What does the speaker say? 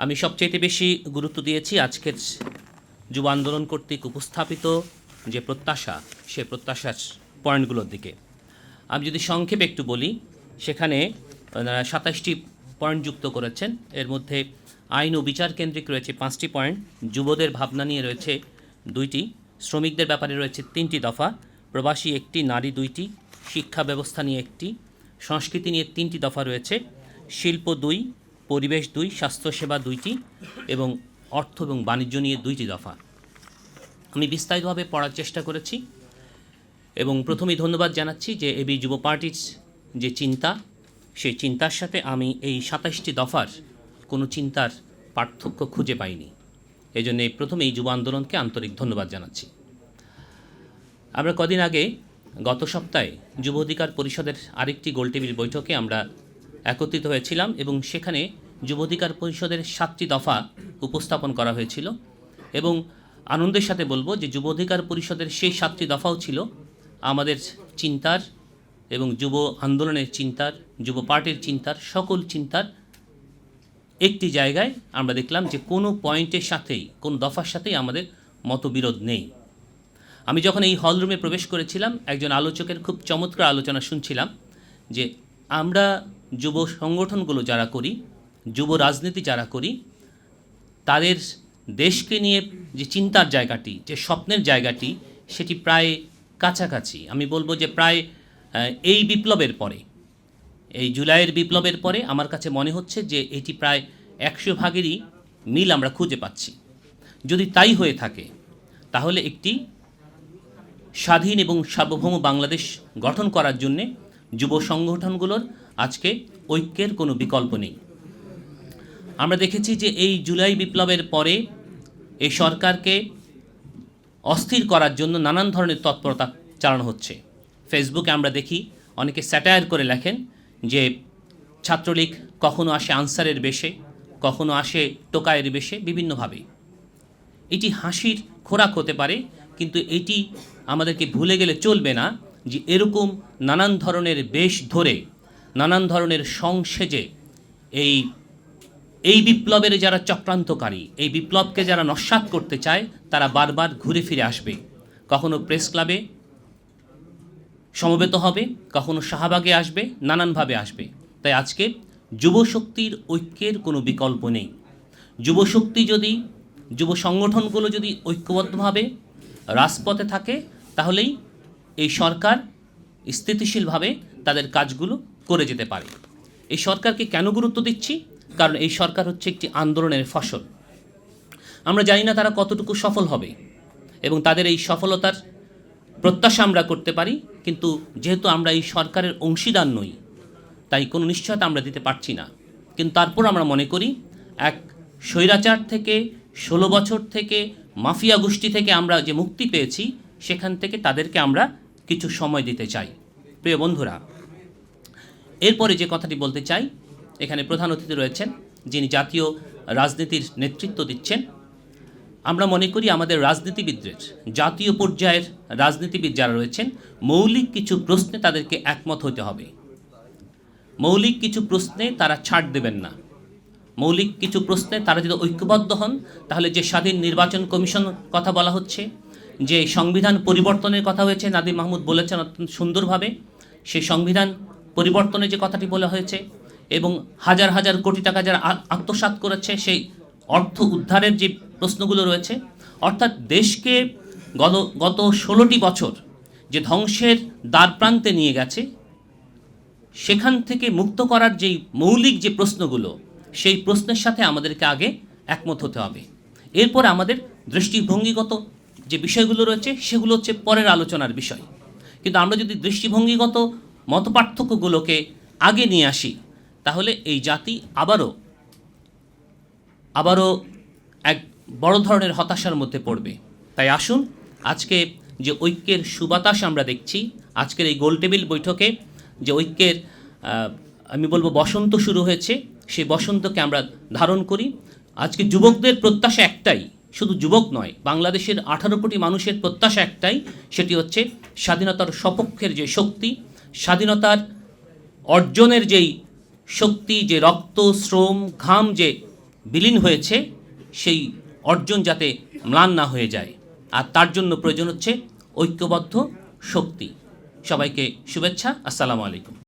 আমি সবচেয়ে বেশি গুরুত্ব দিয়েছি আজকের যুব আন্দোলন কর্তৃক উপস্থাপিত যে প্রত্যাশা, সে প্রত্যাশার পয়েন্টগুলোর দিকে। আমি যদি সংক্ষেপে একটু বলি, সেখানে 27টি পয়েন্ট যুক্ত করেছেন। এর মধ্যে আইন ও বিচার কেন্দ্রিক রয়েছে 5টি পয়েন্ট, যুবদের ভাবনা নিয়ে রয়েছে 2টি, শ্রমিকদের ব্যাপারে রয়েছে 3টি দফা, প্রবাসী 1টি, নারী 2টি, শিক্ষা ব্যবস্থা নিয়ে 1টি, সংস্কৃতি নিয়ে 3টি দফা রয়েছে, শিল্প 2, পরিবেশ 2, স্বাস্থ্যসেবা 2টি এবং অর্থ এবং বাণিজ্য নিয়ে 2টি দফা। আমি বিস্তারিতভাবে পড়ার চেষ্টা করেছি এবং প্রথমেই ধন্যবাদ জানাচ্ছি যে এবি যুব পার্টির যে চিন্তা, সেই চিন্তার সাথে আমি এই 27টি দফার কোনো চিন্তার পার্থক্য খুঁজে পাইনি। এই জন্যে প্রথমেই যুব আন্দোলনকে আন্তরিক ধন্যবাদ জানাচ্ছি। আমরা কদিন আগে গত সপ্তাহে যুব অধিকার পরিষদের আরেকটি গোলটেবিল বৈঠকে আমরা একত্রিত হয়েছিলাম এবং সেখানে যুব অধিকার পরিষদের 7টি দফা উপস্থাপন করা হয়েছিল এবং আনন্দের সাথে বলবো যে যুব অধিকার পরিষদের সেই 7টি দফাও ছিল আমাদের চিন্তার এবং যুব আন্দোলনের চিন্তার, যুব পার্টির চিন্তার, সকল চিন্তার একটি জায়গায় আমরা দেখলাম যে কোনো পয়েন্টের সাথেই, কোনো দফার সাথেই আমাদের মতবিরোধ নেই। আমি যখন এই হলরুমে প্রবেশ করেছিলাম, একজন আলোচকের খুব চমৎকার আলোচনা শুনছিলাম যে আমরা যুব সংগঠনগুলো যারা করি, যুব রাজনীতি যারা করি, তাদের দেশকে নিয়ে যে চিন্তার জায়গাটি, যে স্বপ্নের জায়গাটি, সেটি প্রায় কাছাকাছি। আমি বলবো যে প্রায় এই বিপ্লবের পরে, এই জুলাইয়ের বিপ্লবের পরে আমার কাছে মনে হচ্ছে যে এটি প্রায় 100 ভাগেরই মিল আমরা খুঁজে পাচ্ছি। যদি তাই হয়ে থাকে তাহলে একটি স্বাধীন এবং সার্বভৌম বাংলাদেশ গঠন করার জন্যে যুব সংগঠনগুলোর আজকে ঐক্যের কোনো বিকল্প নেই। আমরা দেখেছি যে এই জুলাই বিপ্লবের পরে এই সরকারকে অস্থির করার জন্য নানান ধরনের তৎপরতা চালানো হচ্ছে। ফেসবুকে আমরা দেখি অনেকে স্যাটায়ার করে লেখেন যে ছাত্রলীগ কখনো আসে আনসারের বেশে, কখনো আসে টোকায়ের বেশে, বিভিন্নভাবে। এটি হাসির খোরাক হতে পারে, কিন্তু এটি আমাদেরকে ভুলে গেলে চলবে না যে এরকম নানান ধরনের বেশ ধরে, নানান ধরনের সংসেজে এই বিপ্লবের যারা চক্রান্তকারী, এই বিপ্লবকে যারা নস্যাৎ করতে চায়, তারা বারবার ঘুরে ফিরে আসবে। কখনো প্রেস ক্লাবে সমবেত হবে, কখনো শাহবাগে আসবে, নানানভাবে আসবে। তাই আজকে যুবশক্তির ঐক্যের কোনো বিকল্প নেই। যুবশক্তি যদি, যুব সংগঠনগুলো যদি ঐক্যবদ্ধভাবে রাজপথে থাকে, তাহলেই এই সরকার স্থিতিশীলভাবে তাদের কাজগুলো করে যেতে পারে। এই সরকারকে কেন গুরুত্ব দিচ্ছি? কারণ এই সরকার হচ্ছে একটি আন্দোলনের ফসল। আমরা জানি না তারা কতটুকু সফল হবে এবং তাদের এই সফলতার প্রত্যাশা আমরা করতে পারি, কিন্তু যেহেতু আমরা এই সরকারের অংশীদার নই, তাই কোনো নিশ্চয়তা আমরা দিতে পারছি না। কিন্তু তারপর আমরা মনে করি এক স্বৈরাচার থেকে, 16 বছর থেকে, মাফিয়া গোষ্ঠী থেকে আমরা যে মুক্তি পেয়েছি, সেখান থেকে তাদেরকে আমরা কিছু সময় দিতে চাই। প্রিয় বন্ধুরা, এরপরে যে কথাটি বলতে চাই, এখানে প্রধান অতিথি রয়েছেন যিনি জাতীয় রাজনীতির নেতৃত্ব দিচ্ছেন। আমরা মনে করি আমাদের রাজনীতিবিদদের, জাতীয় পর্যায়ের রাজনীতিবিদ যারা রয়েছেন, মৌলিক কিছু প্রশ্নে তাদেরকে একমত হতে হবে। মৌলিক কিছু প্রশ্নে তারা ছাড় দেবেন না। মৌলিক কিছু প্রশ্নে তারা যদি ঐক্যবদ্ধ হন, তাহলে যে স্বাধীন নির্বাচন কমিশন কথা বলা হচ্ছে, যে সংবিধান পরিবর্তনের কথা হয়েছে, নাদিম মাহমুদ বলেছেন অত্যন্ত সুন্দরভাবে, সেই সংবিধান পরিবর্তনের যে কথাটি বলা হয়েছে এবং হাজার হাজার কোটি টাকা যারা আত্মসাৎ করেছে, সেই অর্থ উদ্ধারের যে প্রশ্নগুলো রয়েছে, অর্থাৎ দেশকে গত 16টি বছর যে ধ্বংসের দ্বারপ্রান্তে নিয়ে গেছে, সেখান থেকে মুক্ত করার যেই মৌলিক যে প্রশ্নগুলো, সেই প্রশ্নের সাথে আমাদেরকে আগে একমত হতে হবে। এরপর আমাদের দৃষ্টিভঙ্গিগত যে বিষয়গুলো রয়েছে, সেগুলো হচ্ছে পরের আলোচনার বিষয়। কিন্তু আমরা যদি দৃষ্টিভঙ্গিগত মতপার্থক্যগুলোকে আগে নিয়ে আসি, তাহলে এই জাতি আবারও এক বড় ধরনের হতাশার মধ্যে পড়বে। তাই আসুন, আজকে যে ঐক্যের সুবাতাস আমরা দেখছি, আজকের এই গোলটেবিল বৈঠকে যে ঐক্যের আমি বলবো বসন্ত শুরু হয়েছে, সেই বসন্তকে আমরা ধারণ করি। আজকে যুবকদের প্রত্যাশা একটাই, শুধু যুবক নয়, বাংলাদেশের 18 কোটি মানুষের প্রত্যাশা একটাই, সেটি হচ্ছে স্বাধীনতার সপক্ষের যে শক্তি, স্বাধীনতার অর্জনের যেই শক্তি, যে রক্ত, শ্রম, ঘাম যে বিলীন হয়েছে সেই অর্জন যাতে ম্লান না হয়ে যায়, আর তার জন্য প্রয়োজন হচ্ছে ঐক্যবদ্ধ শক্তি। সবাইকে শুভেচ্ছা। আসসালামু আলাইকুম।